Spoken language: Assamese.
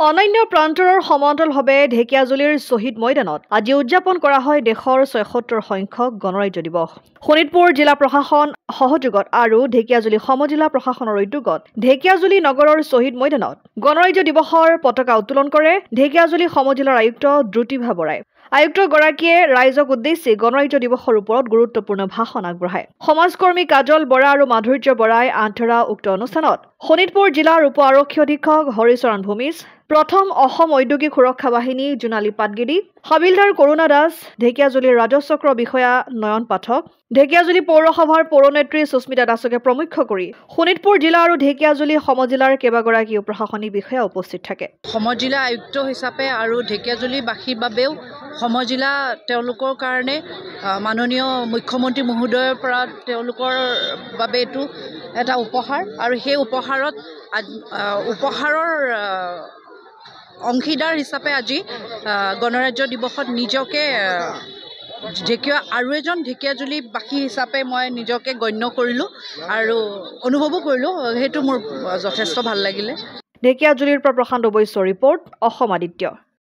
অনন্য প্ৰান্তৰৰ সমান্তৰালভাৱে ঢেকিয়াজুলিৰ শ্বহীদ ময়দানত আজি উদযাপন কৰা হয় দেশৰ ৭৬ সংখ্যক গণৰাজ্য দিৱস। শোণিতপুৰ জিলা প্ৰশাসন সহযোগত আৰু ঢেকিয়াজুলি সমজিলা প্ৰশাসনৰ উদ্যোগত ঢেকিয়াজুলি নগৰৰ শ্বহীদ ময়দানত গণৰাজ্য দিৱসৰ পতাকা উত্তোলন কৰে ঢেকিয়াজুলি সমজিলাৰ আয়ুক্ত দ্ৰুতিভা বৰাই। আয়ুক্তগৰাকীয়ে ৰাইজক উদ্দেশ্যি গণৰাজ্য দিৱসৰ ওপৰত গুৰুত্বপূৰ্ণ ভাষণ আগবঢ়ায়। সমাজকৰ্মী কাজল বৰা আৰু মাধুৰ্য বৰাই আন্তৰা উক্ত অনুষ্ঠানত শোণিতপুৰ জিলাৰ উপ আৰক্ষী অধীক্ষক হৰিচৰণ ভূমিজ, প্ৰথম অসম ঔদ্যোগিক সুৰক্ষা বাহিনী জোনালী পাটগিৰি, হাবিলদাৰ কৰুণা দাস, ঢেকিয়াজুলিৰ ৰাজচক্ৰ বিষয়া নয়ন পাঠক, ঢেকিয়াজুলি পৌৰসভাৰ পৌৰনেত্ৰী সুস্মিতা দাসকে প্ৰমুখ্য কৰি শোণিতপুৰ জিলা আৰু ঢেকিয়াজুলি সমজিলাৰ কেইবাগৰাকীও প্ৰশাসনিক বিষয়া উপস্থিত থাকে। সমজিলা আয়ুক্ত হিচাপে আৰু ঢেকিয়াজুলিবাসীৰ বাবেও সমজিলা তেওঁলোকৰ কাৰণে মাননীয় মুখ্যমন্ত্ৰী মহোদয়ৰ পৰা তেওঁলোকৰ বাবে এইটো এটা উপহাৰ আৰু সেই উপহাৰৰ অংশীদাৰ হিচাপে আজি গণৰাজ্য দিৱসত নিজকে আৰু এজন ঢেকিয়াজুলিবাসী হিচাপে মই নিজকে গণ্য কৰিলোঁ আৰু অনুভৱো কৰিলোঁ। সেইটো মোৰ যথেষ্ট ভাল লাগিলে। ঢেকিয়াজুলিৰ পৰা প্ৰশান্ত বৈশ্যৰ ৰিপৰ্ট, অসম আদিত্য।